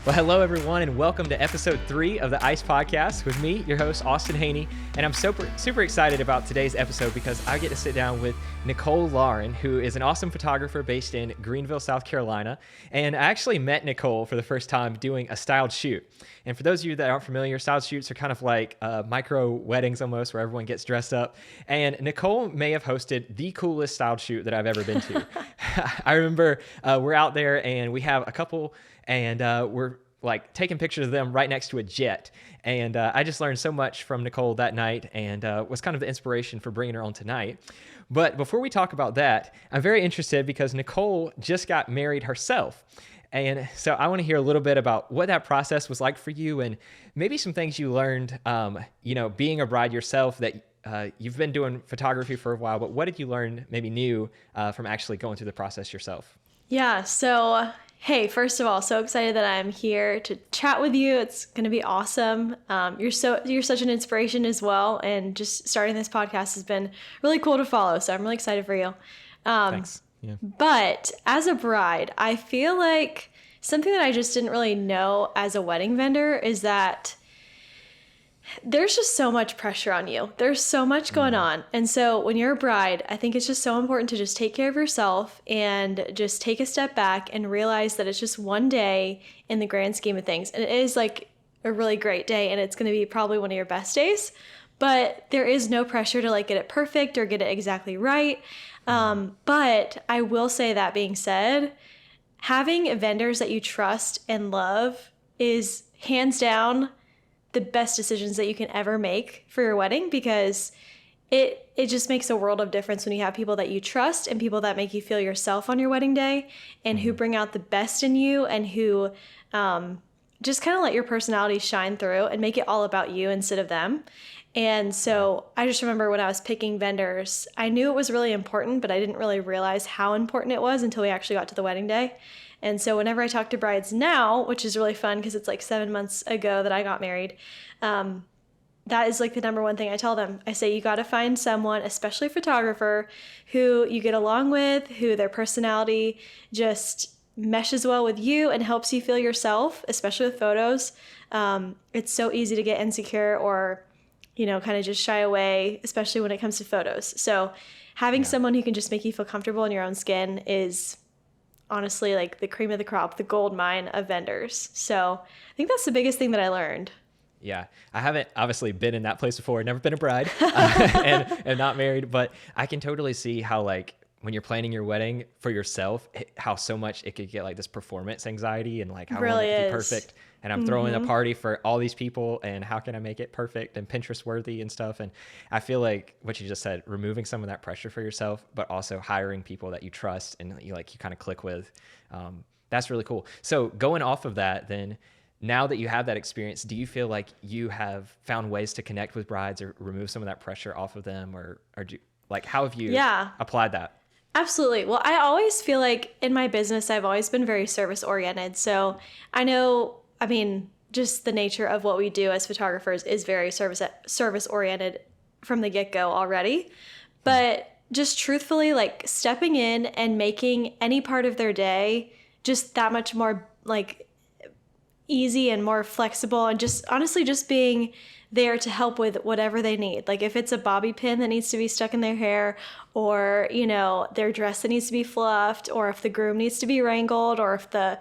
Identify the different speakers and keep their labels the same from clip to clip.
Speaker 1: Well, hello, everyone, and welcome to episode 3 of the ICE podcast with me, your host, Austin Haney. And I'm super excited about today's episode because I get to sit down with Nichole Lauren, who is an awesome photographer based in Greenville, South Carolina. And I actually met Nichole for the first time doing a styled shoot. And for those of you that aren't familiar, styled shoots are kind of like micro weddings almost, where everyone gets dressed up. And Nichole may have hosted the coolest styled shoot that I've ever been to. I remember we're out there and we have a couple, and we're like taking pictures of them right next to a jet. And I just learned so much from Nichole that night, and was kind of the inspiration for bringing her on tonight. But before we talk about that, I'm very interested because Nichole just got married herself. And so I want to hear a little bit about what that process was like for you, and maybe some things you learned, being a bride yourself, that you've been doing photography for a while, but what did you learn maybe new from actually going through the process yourself?
Speaker 2: Yeah, so hey, first of all, so excited that I'm here to chat with you. It's going to be awesome. You're such an inspiration as well, and just starting this podcast has been really cool to follow, so I'm really excited for you.
Speaker 1: Thanks. Yeah.
Speaker 2: But as a bride, I feel like something that I just didn't really know as a wedding vendor is that there's just so much pressure on you. There's so much going on. And so when you're a bride, I think it's just so important to just take care of yourself and just take a step back and realize that it's just one day in the grand scheme of things. And it is like a really great day, and it's going to be probably one of your best days, but there is no pressure to like get it perfect or get it exactly right. But I will say, that being said, having vendors that you trust and love is hands down the best decisions that you can ever make for your wedding, because it just makes a world of difference when you have people that you trust and people that make you feel yourself on your wedding day, and who bring out the best in you, and who just kind of let your personality shine through and make it all about you instead of them. And so I just remember when I was picking vendors, I knew it was really important, but I didn't really realize how important it was until we actually got to the wedding day. And so whenever I talk to brides now, which is really fun because it's like 7 months ago that I got married, that is like the number one thing I tell them. I say, you got to find someone, especially a photographer, who you get along with, who their personality just meshes well with you and helps you feel yourself, especially with photos. It's so easy to get insecure or, kind of just shy away, especially when it comes to photos. So having someone who can just make you feel comfortable in your own skin is honestly like the cream of the crop, the gold mine of vendors. So I think that's the biggest thing that I learned.
Speaker 1: Yeah, I haven't obviously been in that place before, never been a bride and not married, but I can totally see how, like, when you're planning your wedding for yourself, how so much it could get like this performance anxiety, and like, I want it to be perfect, and I'm throwing a party for all these people, and how can I make it perfect and Pinterest worthy and stuff. And I feel like what you just said, removing some of that pressure for yourself, but also hiring people that you trust and you kind of click with, that's really cool. So going off of that, then, now that you have that experience, do you feel like you have found ways to connect with brides or remove some of that pressure off of them, or how have you applied that?
Speaker 2: Absolutely. Well, I always feel like in my business, I've always been very service oriented. So just the nature of what we do as photographers is very service oriented from the get-go already. But just truthfully, like, stepping in and making any part of their day just that much more like easy and more flexible, and just honestly just being there to help with whatever they need. Like, if it's a bobby pin that needs to be stuck in their hair, or, their dress that needs to be fluffed, or if the groom needs to be wrangled, or if the,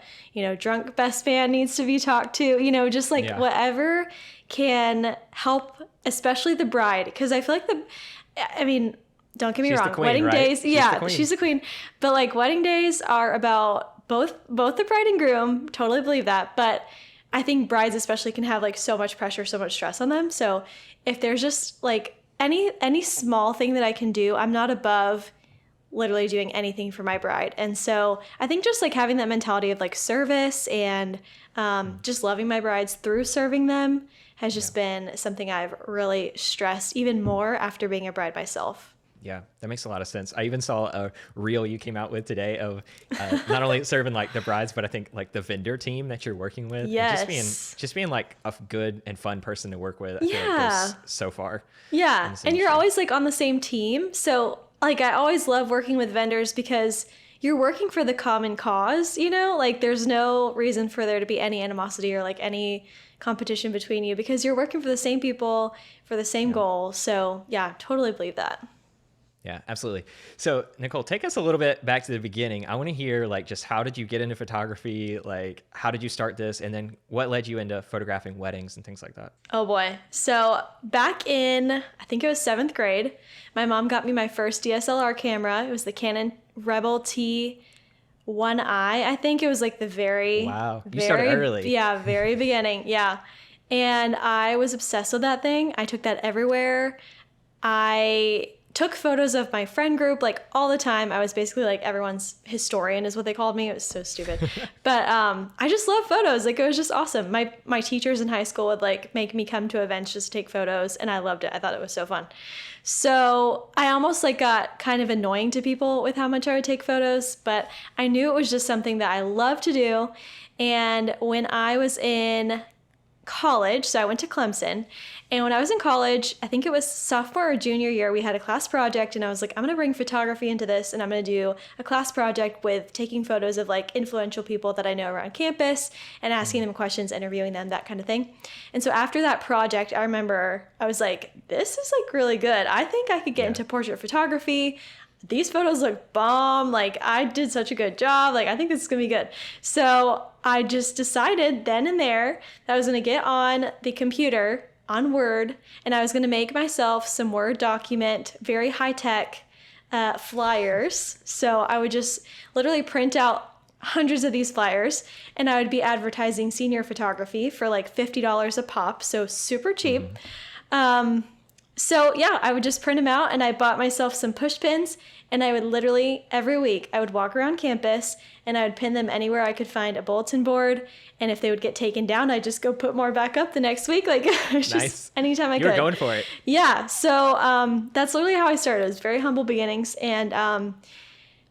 Speaker 2: drunk best man needs to be talked to, just like whatever can help, especially the bride. Because I feel like don't get me wrong,
Speaker 1: queen,
Speaker 2: wedding
Speaker 1: right?
Speaker 2: days, she's the queen. But like, wedding days are about both the bride and groom, totally believe that. But I think brides especially can have like so much pressure, so much stress on them. So if there's just like any small thing that I can do, I'm not above literally doing anything for my bride. And so I think just like having that mentality of like service and just loving my brides through serving them has just been something I've really stressed even more after being a bride myself.
Speaker 1: Yeah, that makes a lot of sense. I even saw a reel you came out with today of not only serving like the brides, but I think like the vendor team that you're working with.
Speaker 2: Yes.
Speaker 1: And just being like a good and fun person to work with. I feel like goes so far.
Speaker 2: Yeah. And you're always like on the same team. So like, I always love working with vendors because you're working for the common cause, you know, like there's no reason for there to be any animosity or like any competition between you because you're working for the same people for the same goal. So yeah, totally believe that.
Speaker 1: Yeah, absolutely. So Nichole, take us a little bit back to the beginning. I want to hear like just how did you get into photography? Like how did you start this? And then what led you into photographing weddings and things like that?
Speaker 2: Oh boy. So back in, I think it was 7th grade, my mom got me my first DSLR camera. It was the Canon Rebel T1i. I think it was like the
Speaker 1: Wow. You started early.
Speaker 2: Yeah, very beginning. Yeah. And I was obsessed with that thing. I took that everywhere. I took photos of my friend group like all the time. I was basically like everyone's historian is what they called me. It was so stupid. But I just love photos. Like it was just awesome. My teachers in high school would like make me come to events just to take photos and I loved it. I thought it was so fun. So I almost like got kind of annoying to people with how much I would take photos, but I knew it was just something that I loved to do. And when I was in college, so I went to Clemson, and when I was in college, I think it was sophomore or junior year, we had a class project and I was like, I'm going to bring photography into this and I'm going to do a class project with taking photos of like influential people that I know around campus and asking them questions, interviewing them, that kind of thing. And so after that project, I remember I was like, this is like really good. I think I could get into portrait photography. These photos look bomb. Like I did such a good job. Like I think this is gonna be good. So I just decided then and there that I was gonna get on the computer on Word and I was gonna make myself some Word document, very high tech flyers. So I would just literally print out hundreds of these flyers and I would be advertising senior photography for like $50 a pop. So super cheap. So yeah, I would just print them out and I bought myself some push pins and I would literally every week I would walk around campus and I would pin them anywhere I could find a bulletin board. And if they would get taken down, I'd just go put more back up the next week. Like it's just anytime I could.
Speaker 1: You were going for it.
Speaker 2: Yeah. So that's literally how I started. It was very humble beginnings and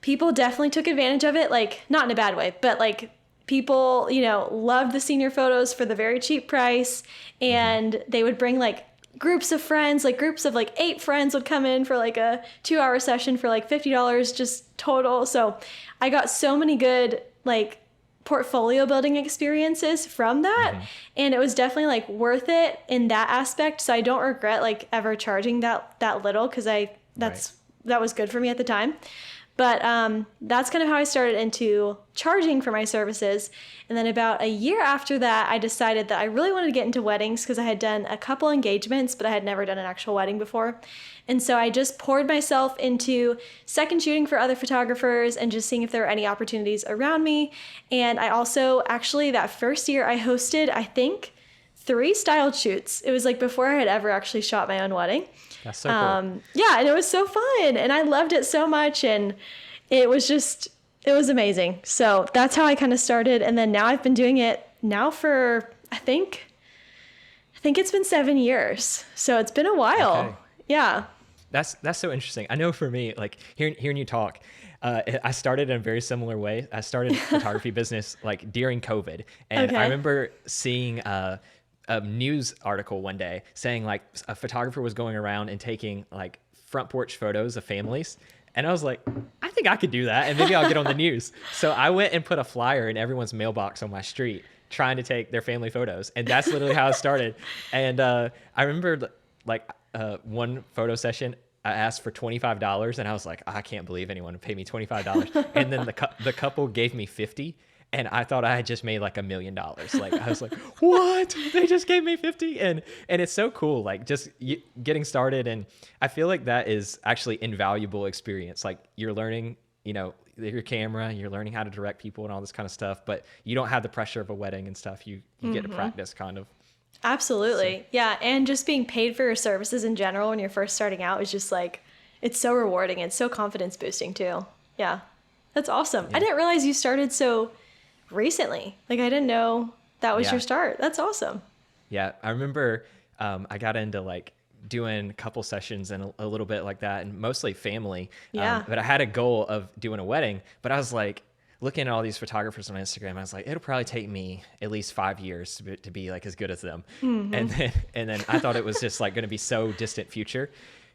Speaker 2: people definitely took advantage of it. Like not in a bad way, but like people, you know, loved the senior photos for the very cheap price and they would bring like groups of friends, like groups of like 8 friends would come in for like a 2-hour session for like $50 just total. So I got so many good like portfolio building experiences from that. And it was definitely like worth it in that aspect. So I don't regret like ever charging that little because that was good for me at the time. But that's kind of how I started into charging for my services. And then about a year after that, I decided that I really wanted to get into weddings because I had done a couple engagements, but I had never done an actual wedding before. And so I just poured myself into second shooting for other photographers and just seeing if there were any opportunities around me. And I also actually that first year I hosted, I think, 3 styled shoots. It was like before I had ever actually shot my own wedding.
Speaker 1: That's so cool.
Speaker 2: Yeah, and it was so fun and I loved it so much and it was amazing. So that's how I kind of started. And then now I've been doing it now for, I think it's been 7 years. So it's been a while.
Speaker 1: Okay.
Speaker 2: Yeah.
Speaker 1: That's so interesting. I know for me, like hearing you talk, I started in a very similar way. I started photography business like during COVID. And I remember seeing, a news article one day saying like a photographer was going around and taking like front porch photos of families. And I was like, I think I could do that and maybe I'll get on the news. So I went and put a flyer in everyone's mailbox on my street trying to take their family photos. And that's literally how it started. And I remember like one photo session, I asked for $25 and I was like, I can't believe anyone would pay me $25. And then the couple gave me $50. And I thought I had just made like $1 million. Like I was like, what? They just gave me 50. And it's so cool. Like just getting started. And I feel like that is actually invaluable experience. Like you're learning, you know, your camera, you're learning how to direct people and all this kind of stuff, but you don't have the pressure of a wedding and stuff. You get to practice kind of.
Speaker 2: Absolutely. So. Yeah. And just being paid for your services in general when you're first starting out is just like, it's so rewarding. It's so confidence boosting too. Yeah. That's awesome. Yeah. I didn't realize you started so recently. Like I didn't know that was your start. That's awesome.
Speaker 1: Yeah. I remember I got into like doing a couple sessions and a little bit like that and mostly family.
Speaker 2: Yeah.
Speaker 1: But I had a goal of doing a wedding, but I was like looking at all these photographers on Instagram. I was like, it'll probably take me at least 5 years to be like as good as them. And then I thought it was just like going to be so distant future.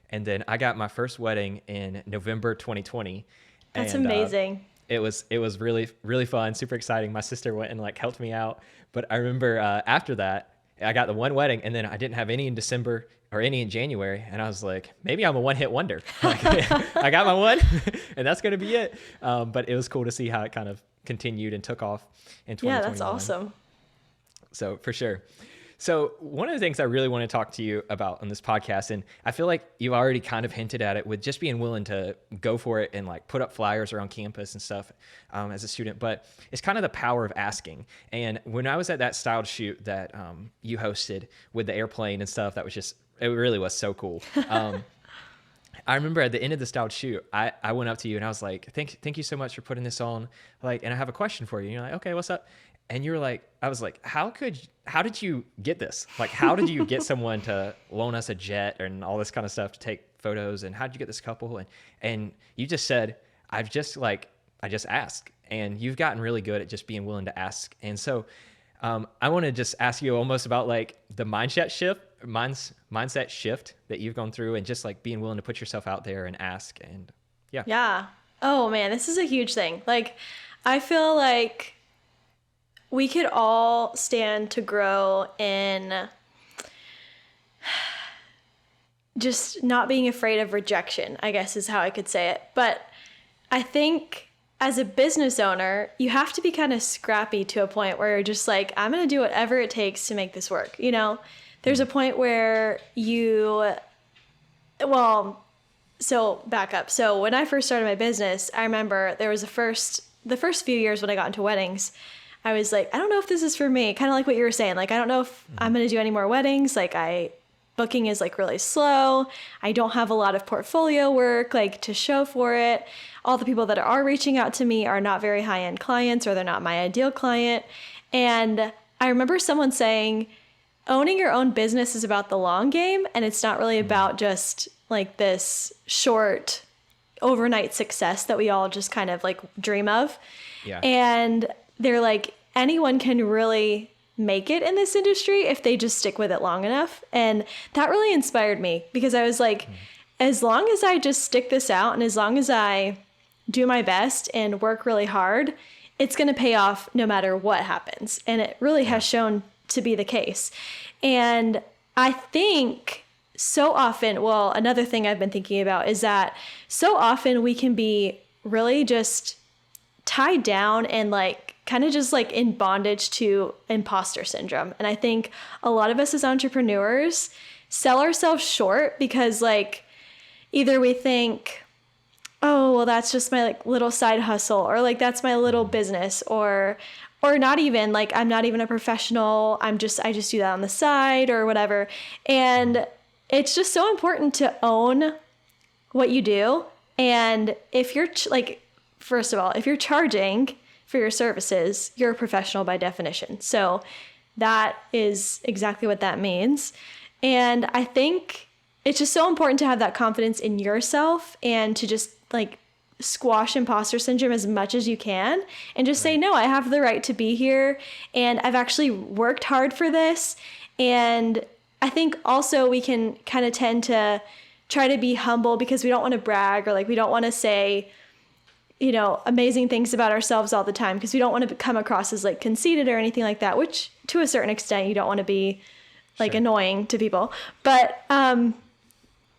Speaker 1: And then I got my first wedding in November 2020.
Speaker 2: That's amazing.
Speaker 1: it was really, really fun, super exciting. My sister went and like helped me out. But I remember after that, I got the one wedding, and then I didn't have any in December or any in January. And I was like, maybe I'm a one-hit wonder. Like, I got my one, and that's going to be it. But it was cool to see how it kind of continued and took off in 2021.
Speaker 2: Yeah, that's awesome.
Speaker 1: So for sure. So one of the things I really want to talk to you about on this podcast, and I feel like you've already kind of hinted at it with just being willing to go for it and like put up flyers around campus and stuff as a student, but it's kind of the power of asking. And when I was at that styled shoot that you hosted with the airplane and stuff, that was just, it really was so cool. I remember at the end of the styled shoot, I went up to you and I was like, thank you so much for putting this on. Like, and I have a question for you. And you're like, okay, what's up? And you were like, I was like, how did you get this? Like, how did you get someone to loan us a jet and all this kind of stuff to take photos? And how did you get this couple? And you just said, I just ask. And you've gotten really good at just being willing to ask. And so I want to just ask you almost about like the mindset shift that you've gone through, and just like being willing to put yourself out there and ask. And yeah.
Speaker 2: Yeah. Oh man, this is a huge thing. Like, I feel like we could all stand to grow in just not being afraid of rejection, I guess is how I could say it. But I think as a business owner, you have to be kind of scrappy to a point where you're just like, I'm going to do whatever it takes to make this work. You know, there's a point where so back up. So when I first started my business, I remember there was the first few years when I got into weddings, I was like, I don't know if this is for me. Kind of like what you were saying. Like, I don't know if I'm going to do any more weddings. Like, booking is like really slow. I don't have a lot of portfolio work like to show for it. All the people that are reaching out to me are not very high-end clients, or they're not my ideal client. And I remember someone saying, owning your own business is about the long game. And it's not really about just like this short overnight success that we all just kind of like dream of.
Speaker 1: Yeah.
Speaker 2: And they're like, anyone can really make it in this industry if they just stick with it long enough. And that really inspired me, because I was like, as long as I just stick this out and as long as I do my best and work really hard, it's going to pay off no matter what happens. And it really has shown to be the case. And I think so often, another thing I've been thinking about is that so often we can be really just tied down and like kind of just like in bondage to imposter syndrome. And I think a lot of us as entrepreneurs sell ourselves short because like either we think, oh, well, that's just my like little side hustle, or like that's my little business, or not even like I'm not even a professional. I just do that on the side or whatever. And it's just so important to own what you do. And if you're first of all, if you're charging for your services, you're a professional by definition. So that is exactly what that means. And I think it's just so important to have that confidence in yourself and to just like squash imposter syndrome as much as you can and just say, no, I have the right to be here. And I've actually worked hard for this. And I think also we can kind of tend to try to be humble because we don't want to brag, or like we don't want to say, amazing things about ourselves all the time, because we don't want to come across as like conceited or anything like that, which to a certain extent you don't want to be like annoying to people. But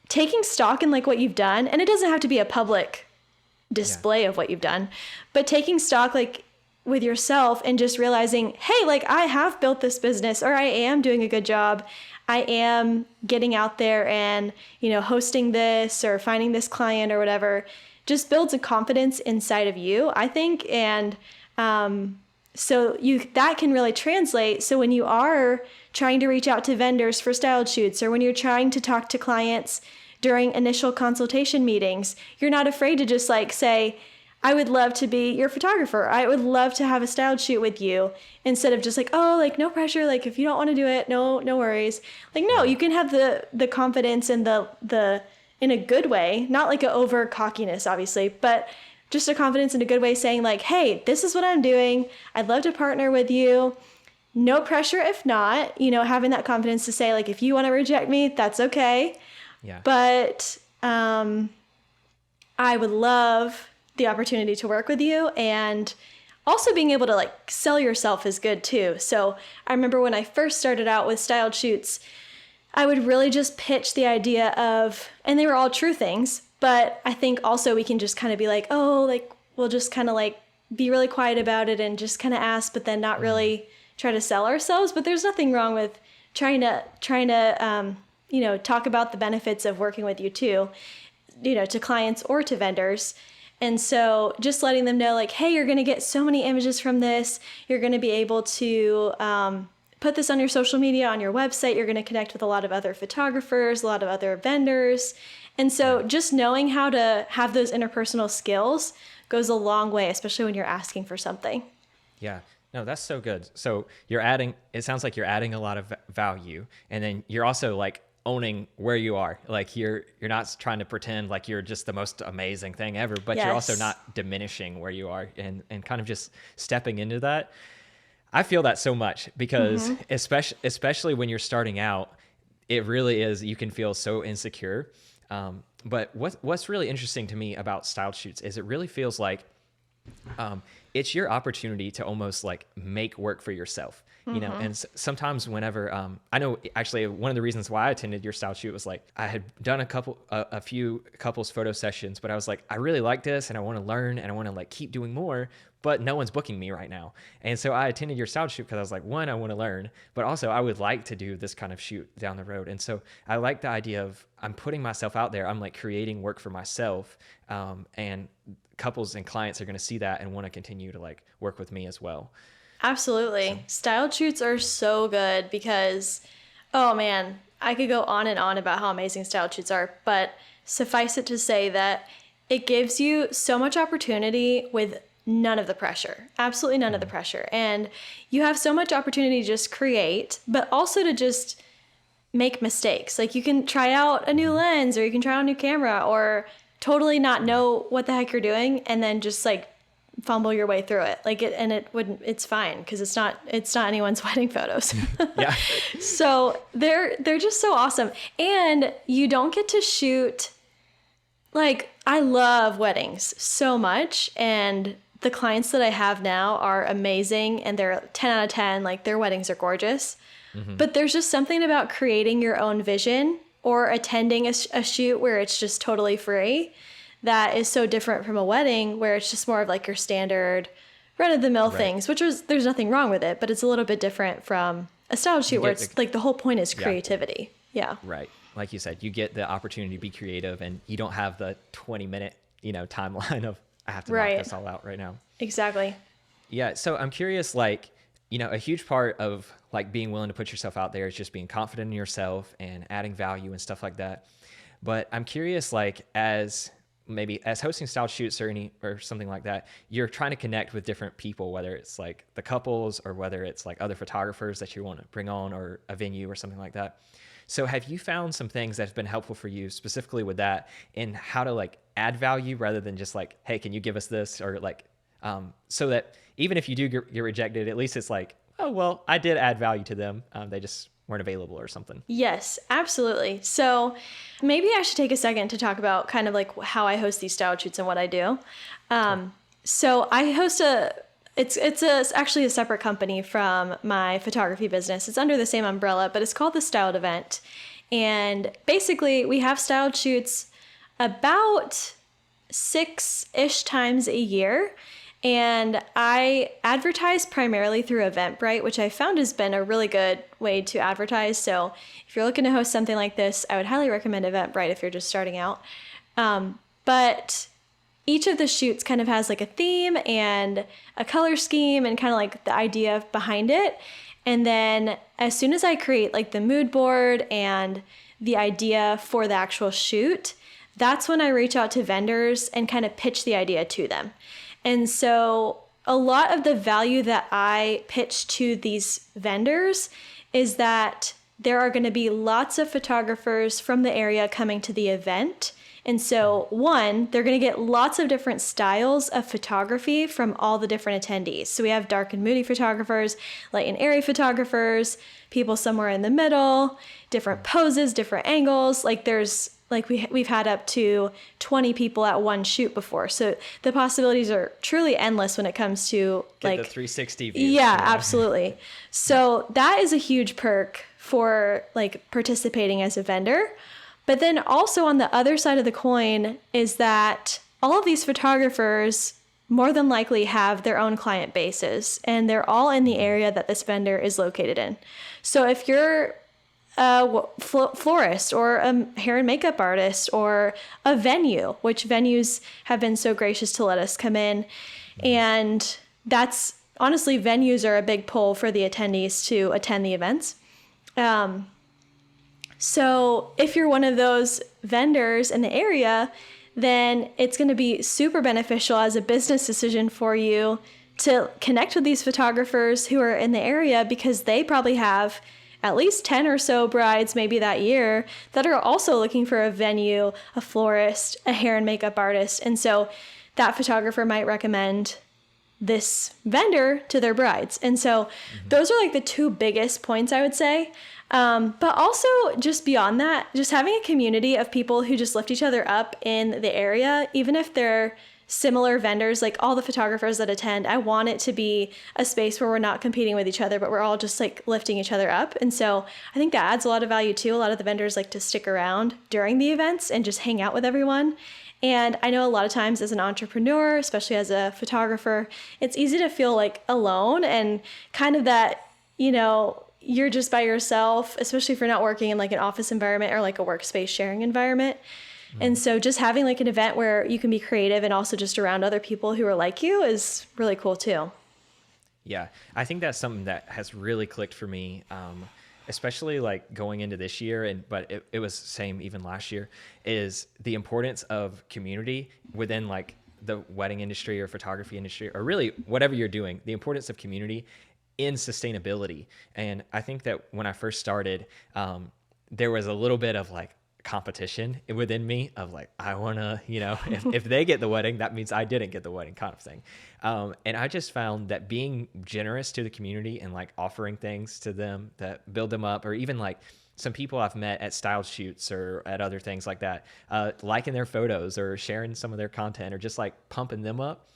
Speaker 2: taking stock in like what you've done, and it doesn't have to be a public display of what you've done, but taking stock like with yourself and just realizing, hey, like I have built this business, or I am doing a good job. I am getting out there and, hosting this or finding this client or whatever, just builds a confidence inside of you, I think. And so that can really translate. So when you are trying to reach out to vendors for styled shoots, or when you're trying to talk to clients during initial consultation meetings, you're not afraid to just like say, I would love to be your photographer. I would love to have a styled shoot with you, instead of just like, oh, like no pressure. Like if you don't want to do it, no worries. Like, no, you can have the confidence and the in a good way, not like an over cockiness, obviously, but just a confidence in a good way, saying like, hey, this is what I'm doing. I'd love to partner with you. No pressure if not, having that confidence to say like, if you want to reject me, that's okay.
Speaker 1: Yeah.
Speaker 2: But I would love the opportunity to work with you. And also being able to like sell yourself is good too. So I remember when I first started out with styled shoots, I would really just pitch the idea of, and they were all true things, but I think also we can just kind of be like, oh, like we'll just kind of like be really quiet about it and just kind of ask, but then not really try to sell ourselves. But there's nothing wrong with trying to talk about the benefits of working with you too, to clients or to vendors. And so just letting them know like, hey, you're going to get so many images from this. You're going to be able to put this on your social media, on your website. You're going to connect with a lot of other photographers, a lot of other vendors. And so just knowing how to have those interpersonal skills goes a long way, especially when you're asking for something.
Speaker 1: Yeah. No, that's so good. So it sounds like you're adding a lot of value, and then you're also like owning where you are. Like you're not trying to pretend like you're just the most amazing thing ever, but You're also not diminishing where you are and kind of just stepping into that. I feel that so much because especially when you're starting out, it really is, you can feel so insecure. But what's really interesting to me about styled shoots is it really feels like it's your opportunity to almost like make work for yourself, and sometimes whenever, I know actually one of the reasons why I attended your style shoot was like, I had done a few couples photo sessions, but I was like, I really like this and I want to learn and I want to like keep doing more, but no one's booking me right now. And so I attended your style shoot because I was like, one, I want to learn, but also I would like to do this kind of shoot down the road. And so I like the idea of I'm putting myself out there. I'm like creating work for myself. And couples and clients are going to see that and want to continue to like work with me as well.
Speaker 2: Absolutely. So. Styled shoots are so good because, oh man, I could go on and on about how amazing styled shoots are, but suffice it to say that it gives you so much opportunity with none of the pressure, absolutely none of the pressure. And you have so much opportunity to just create, but also to just make mistakes. Like you can try out a new lens, or you can try out a new camera, or totally not know what the heck you're doing and then just like fumble your way through it. It's fine because it's not anyone's wedding photos.
Speaker 1: Yeah.
Speaker 2: So they're just so awesome. And you don't get to shoot, like, I love weddings so much, and the clients that I have now are amazing and they're 10 out of 10, like their weddings are gorgeous. But there's just something about creating your own vision or attending a shoot where it's just totally free that is so different from a wedding where it's just more of like your standard run-of-the-mill things, there's nothing wrong with it, but it's a little bit different from a styled shoot where it's like the whole point is creativity. Yeah.
Speaker 1: Right. Like you said, you get the opportunity to be creative and you don't have the 20-minute, timeline of I have to knock this all out right now.
Speaker 2: Exactly.
Speaker 1: Yeah. So I'm curious, like, a huge part of like being willing to put yourself out there is just being confident in yourself and adding value and stuff like that. But I'm curious, like as hosting style shoots or something like that, you're trying to connect with different people, whether it's like the couples or whether it's like other photographers that you want to bring on or a venue or something like that. So have you found some things that have been helpful for you specifically with that and how to like add value rather than just like, hey, can you give us this? Or like, so that even if you do get rejected, at least it's like, oh, well, I did add value to them. They just weren't available or something. Yes,
Speaker 2: absolutely. So maybe I should take a second to talk about kind of like how I host these style shoots and what I do. So I host actually a separate company from my photography business. It's under the same umbrella, but it's called The Styled Event. And basically we have styled shoots about 6-ish times a year. And I advertise primarily through Eventbrite, which I found has been a really good way to advertise. So if you're looking to host something like this, I would highly recommend Eventbrite if you're just starting out. But each of the shoots kind of has like a theme and a color scheme and kind of like the idea behind it. And then as soon as I create like the mood board and the idea for the actual shoot, that's when I reach out to vendors and kind of pitch the idea to them. And so a lot of the value that I pitch to these vendors is that there are going to be lots of photographers from the area coming to the event. And so one, they're going to get lots of different styles of photography from all the different attendees. So we have dark and moody photographers, light and airy photographers, people somewhere in the middle, different poses, different angles. Like there's like we've had up to 20 people at one shoot before. So the possibilities are truly endless when it comes to
Speaker 1: Get
Speaker 2: like
Speaker 1: the 360 view.
Speaker 2: Yeah, absolutely. So that is a huge perk for like participating as a vendor. But then also on the other side of the coin is that all of these photographers more than likely have their own client bases, and they're all in the area that this vendor is located in. So if you're a florist or a hair and makeup artist or a venue, which venues have been so gracious to let us come in, and that's honestly, venues are a big pull for the attendees to attend the events. So if you're one of those vendors in the area, then it's going to be super beneficial as a business decision for you to connect with these photographers who are in the area, because they probably have at least 10 or so brides maybe that year that are also looking for a venue, a florist, a hair and makeup artist. And so that photographer might recommend this vendor to their brides. And so those are like the two biggest points, I would say. But also just beyond that, just having a community of people who just lift each other up in the area, even if they're similar vendors, like all the photographers that attend, I want it to be a space where we're not competing with each other, but we're all just like lifting each other up. And so I think that adds a lot of value too. A lot of the vendors like to stick around during the events and just hang out with everyone. And I know a lot of times as an entrepreneur, especially as a photographer, it's easy to feel like alone and kind of that, you know, you're just by yourself, especially if you're not working in like an office environment or like a workspace sharing environment. And so just having like an event where you can be creative and also just around other people who are like you is really cool too.
Speaker 1: Yeah, I think that's something that has really clicked for me, especially like going into this year, but it was the same even last year, is the importance of community within like the wedding industry or photography industry, or really whatever you're doing, the importance of community in sustainability. And I think that when I first started, there was a little bit of like competition within me of like, I want to, you know, if they get the wedding, that means I didn't get the wedding kind of thing. And I just found that being generous to the community and like offering things to them that build them up, or even like some people I've met at styled shoots or at other things like that, liking their photos or sharing some of their content or just like pumping them up,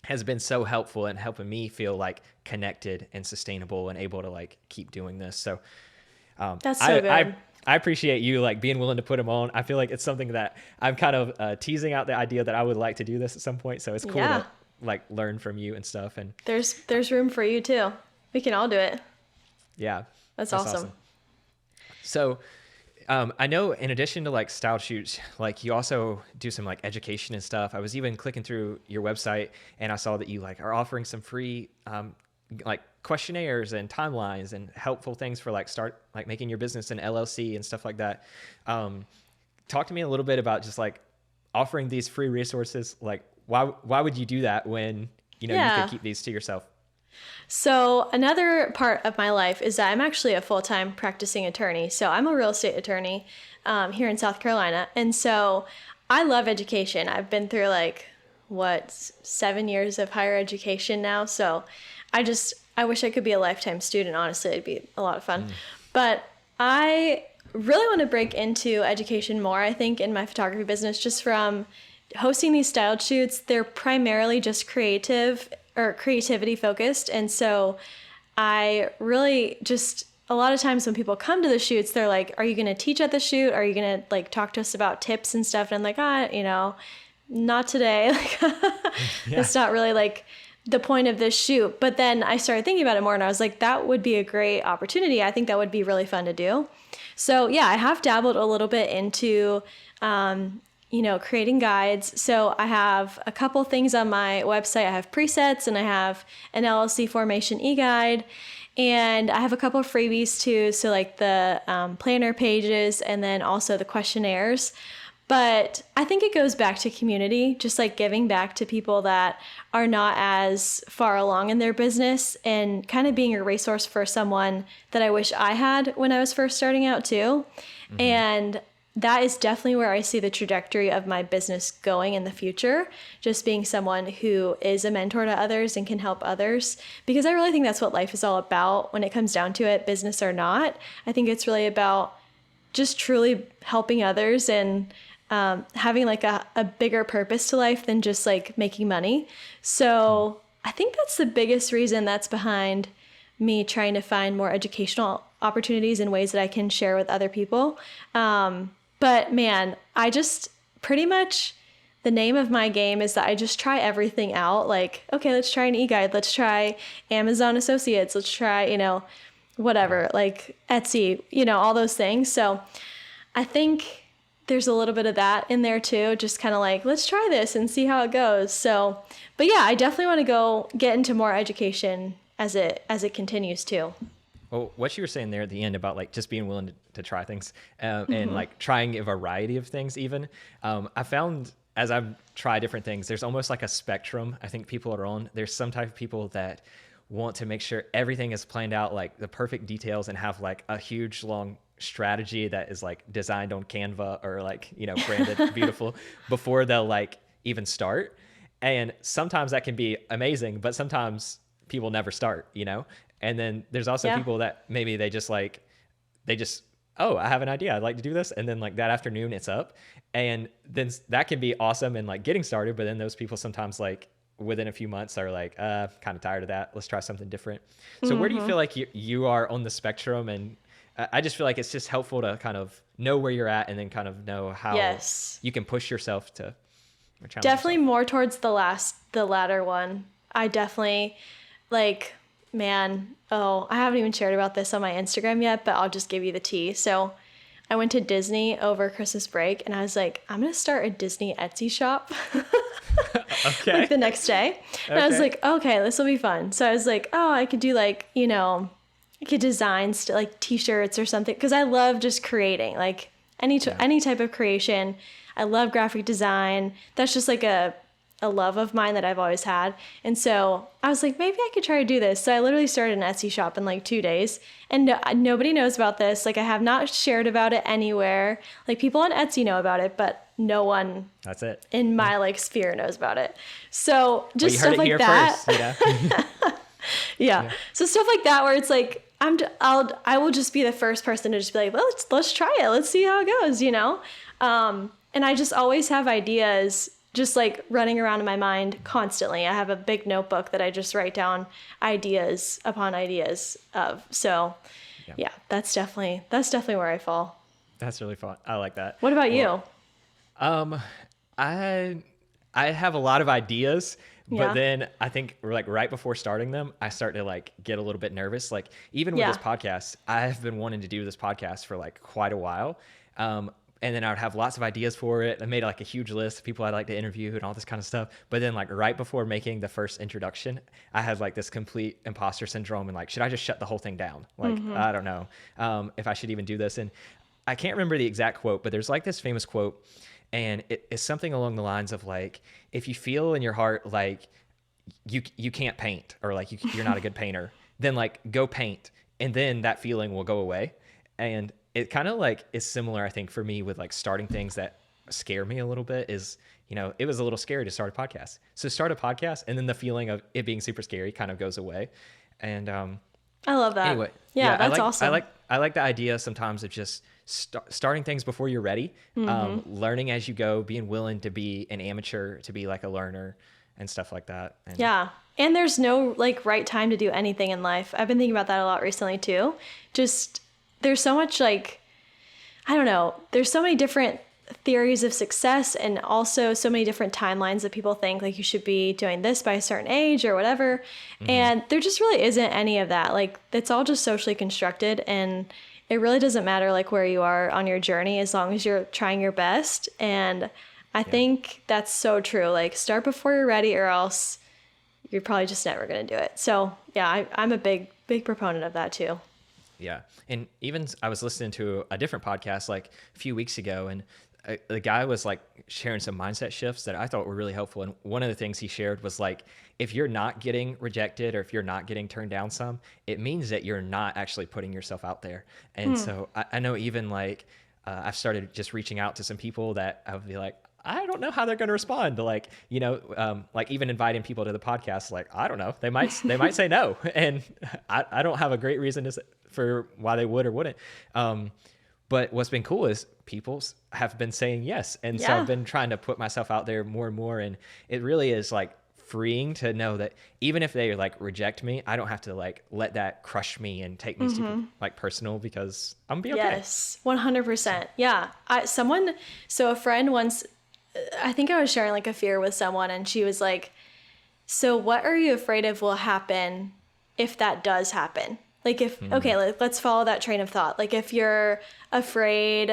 Speaker 1: has been so helpful in helping me feel like connected and sustainable and able to like keep doing this. So
Speaker 2: that's so good.
Speaker 1: I appreciate you like being willing to put them on. I feel like it's something that I'm kind of teasing out the idea that I would like to do this at some point. So it's cool to like learn from you and stuff. And
Speaker 2: there's room for you too. We can all do it.
Speaker 1: Yeah.
Speaker 2: That's awesome.
Speaker 1: So I know in addition to like style shoots, like you also do some like education and stuff. I was even clicking through your website and I saw that you like are offering some free like questionnaires and timelines and helpful things for like start like making your business an LLC and stuff like that. Talk to me a little bit about just like offering these free resources. Like why would you do that when, you know, you could keep these to yourself?
Speaker 2: So another part of my life is that I'm actually a full-time practicing attorney. So I'm a real estate attorney here in South Carolina. And so I love education. I've been through like, 7 years of higher education now. So I wish I could be a lifetime student. Honestly, it'd be a lot of fun. But I really want to break into education more, I think, in my photography business, just from hosting these styled shoots. They're primarily just creativity focused. And so I really just, a lot of times when people come to the shoots, they're like, are you going to teach at the shoot? Are you going to like talk to us about tips and stuff? And I'm like, you know, not today. Like, It's not really like the point of this shoot. But then I started thinking about it more and I was like, that would be a great opportunity. I think that would be really fun to do. So yeah, I have dabbled a little bit into, you know, creating guides. So I have a couple things on my website. I have presets and I have an LLC formation e-guide, and I have a couple of freebies too. So like the planner pages and then also the questionnaires. But I think it goes back to community, just like giving back to people that are not as far along in their business and kind of being a resource for someone that I wish I had when I was first starting out too. Mm-hmm. And that is definitely where I see the trajectory of my business going in the future, just being someone who is a mentor to others and can help others, because I really think that's what life is all about when it comes down to it, business or not. I think it's really about just truly helping others and having like a bigger purpose to life than just like making money. So I think that's the biggest reason that's behind me trying to find more educational opportunities and ways that I can share with other people. But man, I just pretty much, the name of my game is that I just try everything out. Like, okay, let's try an e-guide. Let's try Amazon Associates. Let's try, whatever, like Etsy, all those things. So I think there's a little bit of that in there too. Just kind of like, let's try this and see how it goes. So, but yeah, I definitely want to go get into more education as it continues too.
Speaker 1: Well, what you were saying there at the end about like just being willing to try things and like trying a variety of things even, I found as I've tried different things, there's almost like a spectrum I think people are on. There's some type of people that want to make sure everything is planned out, like the perfect details, and have like a huge long strategy that is like designed on Canva or like, branded beautiful before they'll like even start. And sometimes that can be amazing, but sometimes people never start, And then there's also people that maybe they just, oh, I have an idea, I'd like to do this. And then like that afternoon it's up. And then that can be awesome and like getting started. But then those people sometimes like within a few months are like, kind of tired of that. Let's try something different. So where do you feel like you are on the spectrum? And I just feel like it's just helpful to kind of know where you're at and then kind of know how you can push yourself to challenge
Speaker 2: definitely
Speaker 1: yourself.
Speaker 2: More towards the latter one. I definitely like, man, I haven't even shared about this on my Instagram yet, but I'll just give you the tea. So I went to Disney over Christmas break and I was like, I'm going to start a Disney Etsy shop.
Speaker 1: Okay.
Speaker 2: Like the next day. And I was like, okay, this will be fun. So I was like, I could do like, I could design like t-shirts or something. Cause I love just creating like any type of creation. I love graphic design. That's just like a love of mine that I've always had. And so I was like, maybe I could try to do this. So I literally started an Etsy shop in like 2 days and nobody knows about this. Like I have not shared about it anywhere. Like people on Etsy know about it, but no one
Speaker 1: That's it.
Speaker 2: in my like sphere knows about it. So just
Speaker 1: well,
Speaker 2: stuff like that.
Speaker 1: First,
Speaker 2: yeah. So stuff like that where it's like, I will just be the first person to just be like, well, let's try it. Let's see how it goes, And I just always have ideas just like running around in my mind constantly. I have a big notebook that I just write down ideas upon ideas of. So yeah, that's definitely where I fall.
Speaker 1: That's really fun. I like that.
Speaker 2: What about you?
Speaker 1: I have a lot of ideas, but then I think like right before starting them, I start to like get a little bit nervous. Like even with this podcast, I've been wanting to do this podcast for like quite a while. And then I would have lots of ideas for it. I made like a huge list of people I'd like to interview and all this kind of stuff. But then like right before making the first introduction, I had like this complete imposter syndrome and like, should I just shut the whole thing down? Like, I don't know if I should even do this. And I can't remember the exact quote, but there's like this famous quote and it's something along the lines of like, if you feel in your heart like you can't paint or like you're not a good painter, then like go paint and then that feeling will go away. And it kind of like is similar, I think, for me with like starting things that scare me a little bit is, it was a little scary to start a podcast. So start a podcast and then the feeling of it being super scary kind of goes away. And
Speaker 2: I love that.
Speaker 1: Anyway,
Speaker 2: yeah, that's awesome.
Speaker 1: I like the idea sometimes of just starting things before you're ready, learning as you go, being willing to be an amateur, to be like a learner and stuff like that. And
Speaker 2: and there's no like right time to do anything in life. I've been thinking about that a lot recently too. Just there's so much like, I don't know, there's so many different theories of success and also so many different timelines that people think like you should be doing this by a certain age or whatever. And there just really isn't any of that. Like it's all just socially constructed and it really doesn't matter like where you are on your journey as long as you're trying your best. And I think that's so true. Like start before you're ready or else you're probably just never going to do it. So yeah, I'm a big proponent of that too.
Speaker 1: Yeah. And even I was listening to a different podcast like a few weeks ago and the guy was like sharing some mindset shifts that I thought were really helpful. And one of the things he shared was like, if you're not getting rejected or if you're not getting turned down some, it means that you're not actually putting yourself out there. And so I know even like I've started just reaching out to some people that I would be like, I don't know how they're going to respond to like, like even inviting people to the podcast. Like, I don't know, they might say no. And I don't have a great reason for why they would or wouldn't. But what's been cool is people have been saying yes. And so
Speaker 2: Yeah.
Speaker 1: I've been trying to put myself out there more and more. And it really is like freeing to know that even if they like reject me, I don't have to like let that crush me and take me super like personal, because I'm gonna be okay.
Speaker 2: Yes, 100%. Yeah. So a friend once, I think I was sharing like a fear with someone, and she was like, so what are you afraid of will happen if that does happen? Like if, okay, let's follow that train of thought. Like if you're afraid,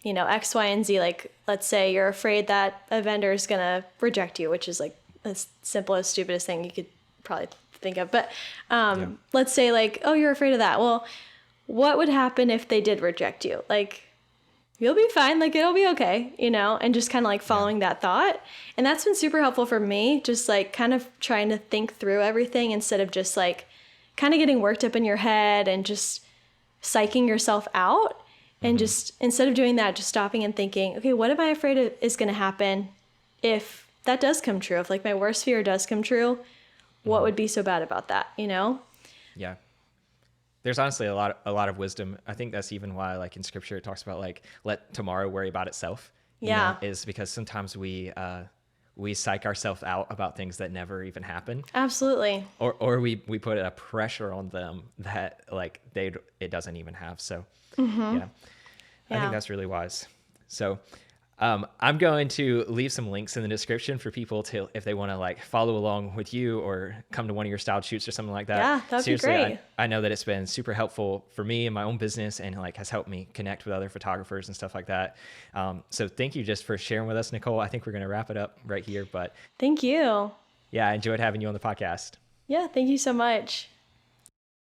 Speaker 2: X, Y, and Z, like let's say you're afraid that a vendor is going to reject you, which is like the simplest, stupidest thing you could probably think of. But let's say like, oh, you're afraid of that. Well, what would happen if they did reject you? Like, you'll be fine. Like, it'll be okay, and just kind of like following that thought. And that's been super helpful for me, just like kind of trying to think through everything instead of just like kind of getting worked up in your head and just psyching yourself out. And just instead of doing that, just stopping and thinking, okay, what am I afraid of is going to happen if that does come true? If like my worst fear does come true, what would be so bad about that,
Speaker 1: Yeah. There's honestly a lot of wisdom. I think that's even why like in scripture, it talks about like, let tomorrow worry about itself. Is because sometimes we psych ourselves out about things that never even happen.
Speaker 2: Absolutely.
Speaker 1: Or we put a pressure on them that like it doesn't even have. So I think that's really wise. So I'm going to leave some links in the description for people to, if they want to like follow along with you or come to one of your styled shoots or something like that.
Speaker 2: Yeah, that'd
Speaker 1: Seriously,
Speaker 2: be great.
Speaker 1: I know that it's been super helpful for me and my own business, and like has helped me connect with other photographers and stuff like that. So thank you just for sharing with us, Nichole. I think we're going to wrap it up right here, but
Speaker 2: Thank you.
Speaker 1: yeah, I enjoyed having you on the podcast.
Speaker 2: Yeah, thank you so much.